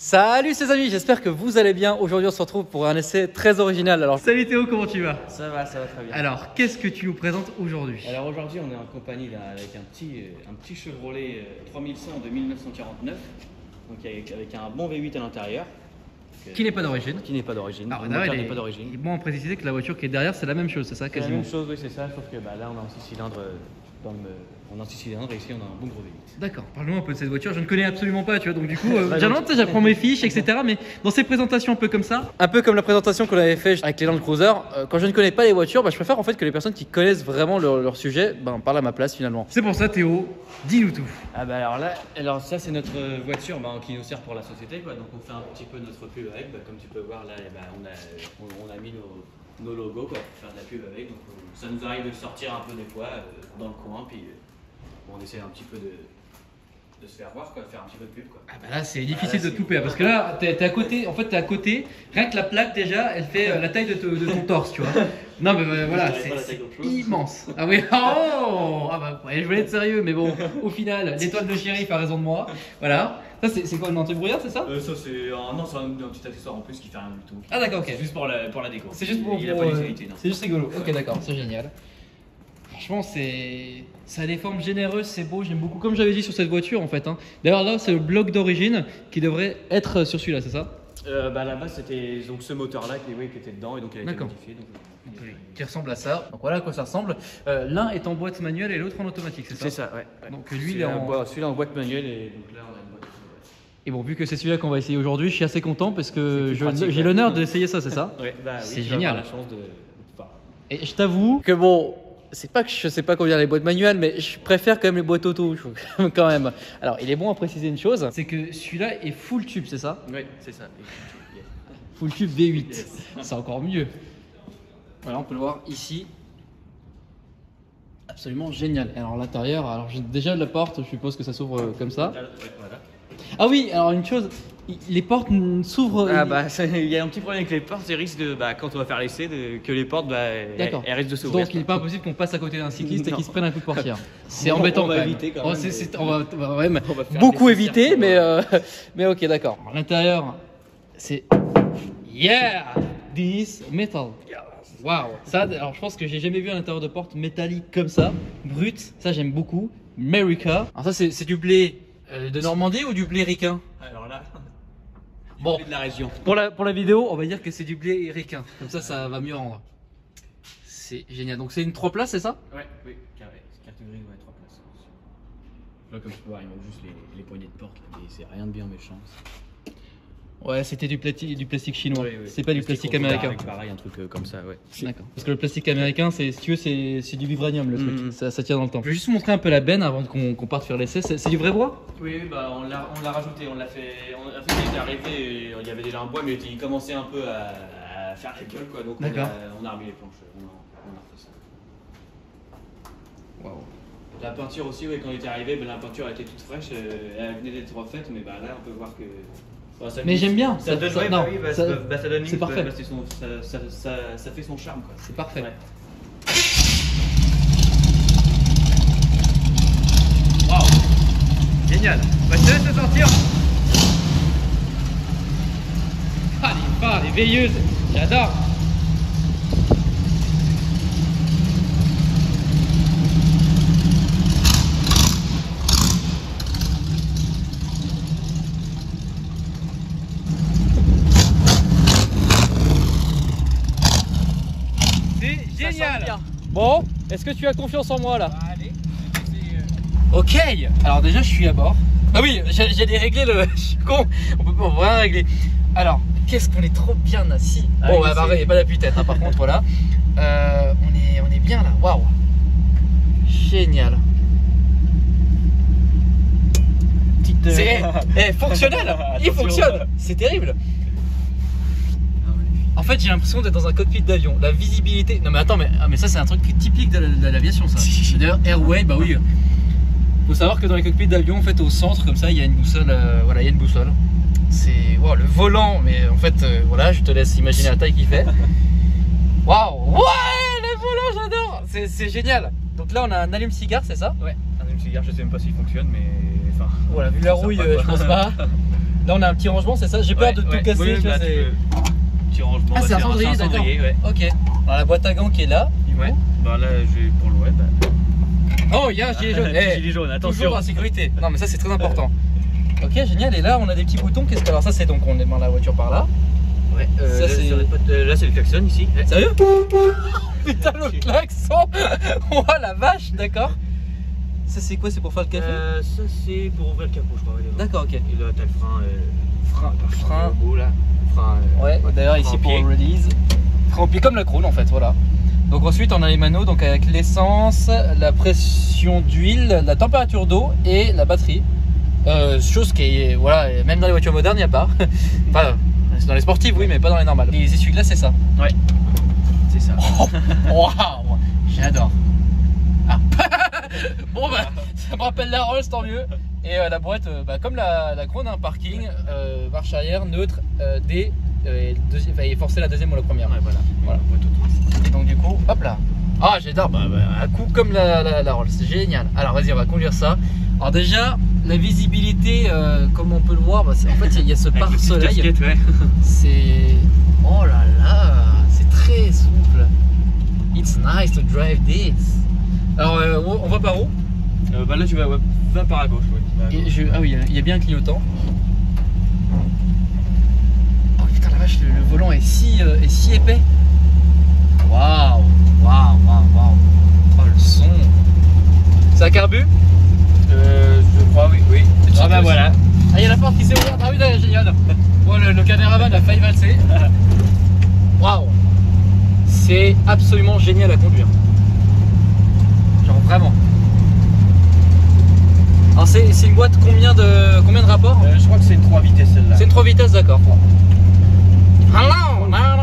Salut les amis, j'espère que vous allez bien. Aujourd'hui on se retrouve pour un essai très original. Alors salut Théo, comment tu vas? Ça va très bien. Alors qu'est-ce que tu nous présentes aujourd'hui? Alors aujourd'hui on est en compagnie avec un petit Chevrolet 3100 de 1949, donc avec un bon V8 à l'intérieur. Qui n'est pas d'origine. Qui n'est pas d'origine. Alors le moteur n'est pas d'origine. Il est bon à préciser que la voiture qui est derrière c'est la même chose, c'est ça C'est la quasiment? même chose, oui c'est ça, sauf que là on a un 6 cylindres on a un 6 cylindres et ici on a un bon gros V8. D'accord, parle-nous un peu de cette voiture, je ne connais absolument pas, tu vois, donc du coup, j'apprends mes fiches, etc. Mais dans ces présentations un peu comme ça, un peu comme la présentation qu'on avait fait avec les Land Cruiser, quand je ne connais pas les voitures, je préfère en fait que les personnes qui connaissent vraiment leur sujet parlent à ma place finalement. C'est pour ça Théo, dis-nous tout. Ah bah alors ça c'est notre voiture qui nous sert pour la société quoi, donc on fait un petit peu notre pub avec, comme tu peux voir là, on a mis nos logos quoi, pour faire de la pub avec, donc ça nous arrive de le sortir un peu des fois dans le coin, puis on essaie un petit peu de se faire voir quoi, de faire un petit peu de pub quoi. Ah bah là c'est difficile de te couper parce que là t'es à côté, en fait t'es à côté, rien que la plaque déjà elle fait la taille de ton torse tu vois. Non mais voilà, c'est immense. Ah oui, oh ah bah ouais, je voulais être sérieux mais bon, au final l'étoile de shérif a raison de moi, voilà. Ça c'est quoi, une anti-brouillard c'est ça? Ça c'est un petit accessoire en plus qui fait rien du tout. Ah d'accord, ok. C'est juste pour la déco. C'est juste pour, il a pas d'utilité, non. C'est juste rigolo, ok d'accord, c'est génial. Franchement, ça a des formes généreuses, c'est beau, j'aime beaucoup. Comme j'avais dit sur cette voiture en fait. Hein. D'ailleurs là, c'est le bloc d'origine qui devrait être sur celui-là, c'est ça? Là-bas, c'était donc ce moteur-là qui était dedans et donc il a été modifié. Qui ressemble à ça. Donc voilà à quoi ça ressemble. L'un est en boîte manuelle et l'autre en automatique, c'est ça? C'est ça, ouais. Donc lui, celui-là en boîte manuelle et donc là on a une boîte. Et bon, vu que c'est celui-là qu'on va essayer aujourd'hui, je suis assez content parce que j'ai l'honneur d'essayer ça, c'est ça? Ouais, c'est génial. La chance de... Et je t'avoue que bon. C'est pas que je sais pas conduire les boîtes manuelles, mais je préfère quand même les boîtes auto, je trouve, quand même. Alors, il est bon à préciser une chose, c'est que celui-là est full tube, c'est ça? Oui, c'est ça. Full tube V8, yes. C'est encore mieux. Voilà, on peut le voir ici. Absolument génial. Alors l'intérieur, alors j'ai déjà la porte, je suppose que ça s'ouvre comme ça. Voilà. Ah oui, alors une chose, les portes s'ouvrent. Ah il y a un petit problème avec les portes, il risque de quand on va faire l'essai que les portes elles risquent de s'ouvrir. Donc il n'est pas impossible qu'on passe à côté d'un cycliste et qu'il se prenne un coup de portière. C'est embêtant quand même. Éviter quand même. On va beaucoup éviter, mais ok d'accord. À l'intérieur, c'est yeah, this metal. Waouh. Ça, alors je pense que j'ai jamais vu un intérieur de porte métallique comme ça, brut. Ça j'aime beaucoup. America. Alors ça c'est du blé. De Normandie ou du blé ricain? Alors là, bon, blé de la région. Pour la vidéo, on va dire que c'est du blé ricain. Comme ça va mieux rendre. C'est génial. Donc c'est une 3 places, c'est ça? Ouais, oui, carré. Catégorie, 3 places. Là, comme tu peux voir, il manque juste les poignées de porte. C'est rien de bien méchant. Ouais, c'était du plastique chinois. Oui. C'est pas du plastique américain. Pareil, un truc comme ça, ouais. D'accord. Parce que le plastique américain, si tu veux, c'est du vibranium le truc. Ça tient dans le temps. Je vais juste montrer un peu la benne avant qu'on parte faire l'essai. C'est du vrai bois? Oui, on l'a rajouté. On l'a fait. Il était arrivé, il y avait déjà un bois, mais il commençait un peu à faire la gueule, quoi. Donc on a remis les planches. On a refait ça. Waouh. La peinture aussi, oui, quand il était arrivé, la peinture était toute fraîche. Elle venait d'être refaite, mais là, on peut voir que. Mais j'aime bien. Ça donne, ça donne. C'est parfait. Ça fait son charme, quoi. C'est parfait. Ouais. Waouh. Génial. Je te laisse sortir. Ah les phares, les veilleuses, j'adore. Génial. Bon, est-ce que tu as confiance en moi là? Allez. Ok. Alors déjà je suis à bord. Ah oui, j'allais régler le. Je suis con. On peut rien régler. Alors, qu'est-ce qu'on est trop bien assis. Bon, il n'y a pas d'appui-tête. Hein, par contre, voilà. On est bien là. Waouh. Génial. C'est fonctionnel. Il fonctionne. C'est terrible. En fait, j'ai l'impression d'être dans un cockpit d'avion. La visibilité. Non, mais attends, mais ça, c'est un truc typique de l'aviation, ça. D'ailleurs, Airway, bah oui. Faut savoir que dans les cockpits d'avion, en fait, au centre, comme ça, il y a une boussole. Voilà, il y a une boussole. C'est. Wow, le volant, mais en fait, voilà, je te laisse imaginer la taille qu'il fait. Waouh! Ouais, le volant, j'adore! C'est génial. Donc là, on a un allume-cigare, c'est ça? Ouais, un allume-cigare. hier, je sais même pas s'il fonctionne, mais enfin. Voilà, vu la rouille, je pense pas. Là, on a un petit rangement, c'est ça? J'ai peur de tout casser. Oui, bah, petit rangement. Ah, c'est un cendrier, d'accord. Ouais. Ok. Alors, la boîte à gants qui est là. Ouais. Bah là, pour le web. Oh, il y a un gilet jaune. Gilet jaune, attention. Toujours en sécurité. Non, mais ça, c'est très important. Ok, génial. Et là, on a des petits boutons. Qu'est-ce que. Alors, ça, c'est donc on démarre la voiture par là. Ouais, ça, là, c'est le klaxon ici. Sérieux? Putain, le klaxon. Oh la vache, d'accord. Ça, c'est quoi? C'est pour faire le café? Ça, c'est pour ouvrir le capot, je crois. D'accord, ok. Et là, t'as le frein. Beau, là. Ouais, d'ailleurs, ici pour release. Frein au pied comme la Krone, en fait, voilà. Donc, ensuite, on a les manos donc avec l'essence, la pression d'huile, la température d'eau et la batterie. Chose qui est, voilà, même dans les voitures modernes, il n'y a pas. Enfin, dans les sportives, oui, mais pas dans les normales. Les essuie-glaces, c'est ça? Ouais, c'est ça. Waouh, j'adore. Ah. Bon, bah, ça me rappelle la Rolls, tant mieux. Et la boîte, comme la Krone, un parking, marche arrière, neutre, D, et forcer la deuxième ou la première. Ouais, voilà. Et donc, du coup, hop là. Ah, j'adore, un coup comme la Rolls, c'est génial. Alors, vas-y, on va conduire ça. Alors, déjà, la visibilité, comme on peut le voir, en fait, il y a ce pare-soleil. Ouais. C'est. Oh là là, c'est très souple. It's nice to drive this. Alors, on va par où? Bah là, tu vas par à gauche. Ouais. Ah oui, il y a bien un clignotant. Oh putain, la vache, le volant est si épais. Waouh. Oh, le son. C'est un carbu? Je crois, oui. Ah bah voilà. Ah, il y a la porte qui s'est ouverte. Ah oui, là, génial. Bon, le caméraman a failli valser. Waouh. C'est absolument génial à conduire. Genre vraiment. Alors c'est une boîte combien de rapports? Je crois que c'est une 3 vitesses celle-là. C'est une 3 vitesses, d'accord.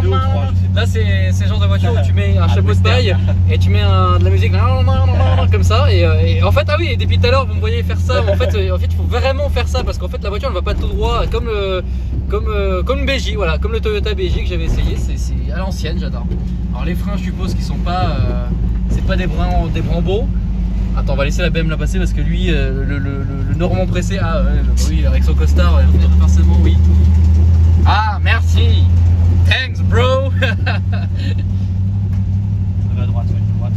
Deux ou trois, là c'est le genre de voiture où tu mets un chapeau de paille et tu mets de la musique comme ça et en fait, ah oui, et depuis tout à l'heure vous me voyez faire ça, en fait il faut vraiment faire ça parce qu'en fait la voiture elle va pas tout droit comme une BJ, voilà, comme le Toyota BJ que j'avais essayé, c'est à l'ancienne, j'adore. Alors les freins je suppose qu'ils sont pas c'est pas des Brembo. Attends, on va laisser la BM la passer parce que lui, le Normand pressé, oui, avec son costard, forcément, oui. Ah, merci. Thanks, bro. Ça va à droite, droite.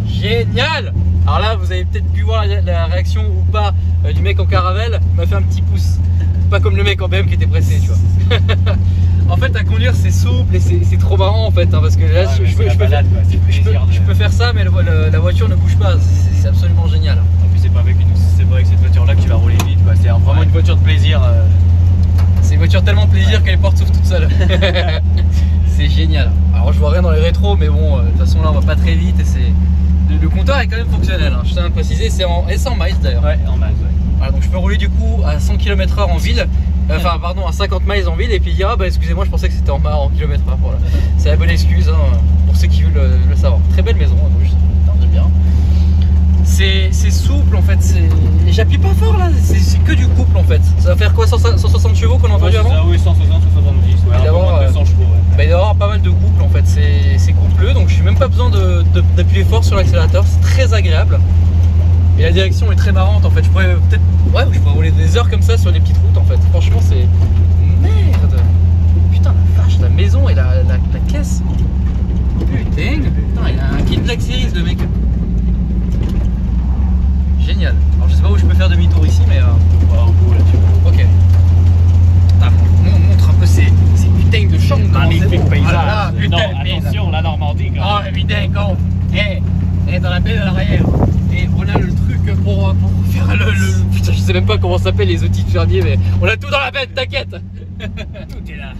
Génial. Alors là, vous avez peut-être pu voir la réaction ou pas du mec en caravelle. Il m'a fait un petit pouce. Pas comme le mec en BM qui était pressé, tu vois. En fait, à conduire, c'est souple et c'est trop marrant en fait, hein, parce que là, je peux faire ça, mais la voiture ne bouge pas. C'est absolument génial. En plus, c'est pas avec cette voiture-là que tu vas rouler vite, quoi. C'est vraiment une voiture de plaisir. C'est une voiture tellement plaisir que les portes s'ouvrent toutes seules. C'est génial. Alors, je vois rien dans les rétros, mais bon, de toute façon, là, on va pas très vite et le compteur est quand même fonctionnel. Hein. Je tiens à préciser, c'est en miles d'ailleurs. Ouais, en miles, ouais. Voilà, donc je peux rouler du coup à 100 km/h en ville. Enfin, pardon, à 50 miles en ville, et puis il dira, excusez-moi, je pensais que c'était en km/h. Voilà. C'est la bonne excuse hein, pour ceux qui veulent le savoir. Très belle maison, j'aime bien. C'est souple en fait, et j'appuie pas fort là, c'est que du couple en fait. Ça va faire quoi, 160 chevaux qu'on a entendu avant? Oui, 160 ou 170, ouais, d'avoir 200 chevaux. Ouais. Il doit y avoir pas mal de couple en fait, c'est coupleux, donc je n'ai même pas besoin d'appuyer fort sur l'accélérateur, c'est très agréable. Et la direction est très marrante en fait, je pourrais rouler des heures comme ça sur les petites routes en fait. Franchement c'est... Merde. Putain la vache, la maison et la caisse. Putain, il a un kit Black Series le mec. Génial. Alors je sais pas où je peux faire demi-tour ici mais... Au bout là tu vois. Ok. On montre un peu ces putains de champs. Magnifique paysage. Putain, attention la Normandie quand même. Oh putain con. Dans la baie de l'arrière. Et on a le truc pour faire le... Putain, je sais même pas comment ça s'appelle les outils de fermier, mais on a tout dans la bête, t'inquiète. Tout est là.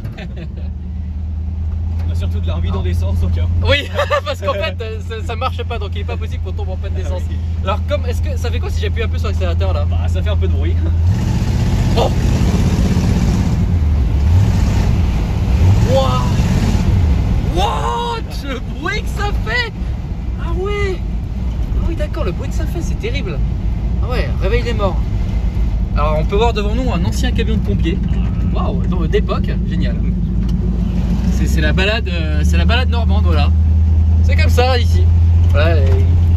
On a surtout de la bidon d'essence au cas. Oui, parce qu'en fait, ça marche pas, donc il est pas possible qu'on tombe en panne d'essence. Oui. Alors, est-ce que ça fait quoi si j'appuie un peu sur l'accélérateur là? Bah, ça fait un peu de bruit. Oh. What? Le bruit que ça fait. Ah ouais. Ah oui d'accord, le bruit que ça fait c'est terrible. Ah ouais, réveille les morts. Alors on peut voir devant nous un ancien camion de pompiers. Waouh, d'époque, génial. C'est la balade normande, voilà. C'est comme ça ici. Voilà,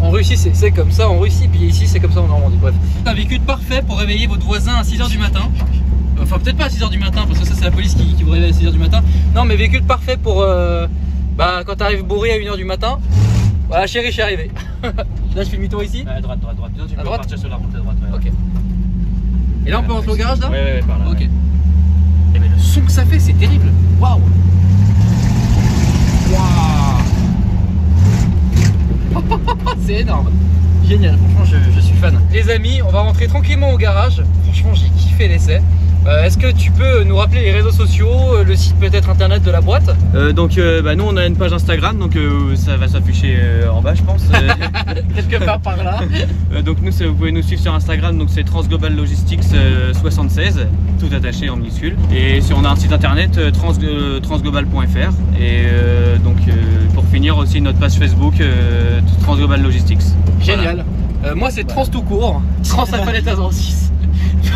En Russie c'est comme ça en Russie, puis ici c'est comme ça en Normandie. Bref, un véhicule parfait pour réveiller votre voisin à 6h du matin. Enfin peut-être pas à 6h du matin parce que ça c'est la police qui vous réveille à 6h du matin. Non mais véhicule parfait pour quand t'arrives bourré à 1h du matin. Voilà chérie, je suis arrivé. Là je fais demi-tour ici. À droite. Sinon, tu peux partir sur la route à droite. Ouais. Ok. Et là on peut rentrer au garage là? Ouais, par là. Ok. Ouais. Et mais le son que ça fait c'est terrible. Waouh. C'est énorme. Génial, franchement je suis fan. Les amis, on va rentrer tranquillement au garage. Franchement j'ai kiffé l'essai. Est-ce que tu peux nous rappeler les réseaux sociaux, le site peut-être internet de la boîte? Donc nous on a une page Instagram, donc ça va s'afficher en bas je pense. Quelque part par là. Donc nous vous pouvez nous suivre sur Instagram, donc c'est Transglobal Logistics 76, tout attaché en minuscule. Et si on a un site internet transglobal.fr. Et pour finir aussi notre page Facebook Transglobal Logistics. Génial. Voilà. Moi c'est Trans tout court, Trans-Alpha-Létaz 6.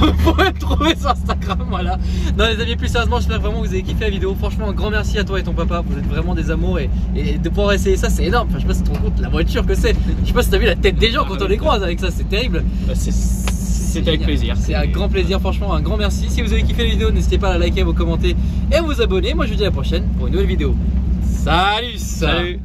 Vous pouvez me trouver sur Instagram, voilà. Non les amis, plus sérieusement, j'espère vraiment que vous avez kiffé la vidéo. Franchement, un grand merci à toi et ton papa, vous êtes vraiment des amours et de pouvoir essayer ça, c'est énorme. Enfin, je sais pas si tu te rends compte la voiture que c'est. Je sais pas si t'as vu la tête des gens quand on les croise avec ça, c'est terrible. C'est avec plaisir. C'est un grand plaisir, franchement, un grand merci. Si vous avez kiffé la vidéo, n'hésitez pas à la liker, à vous commenter et à vous abonner. Moi je vous dis à la prochaine pour une nouvelle vidéo. Salut.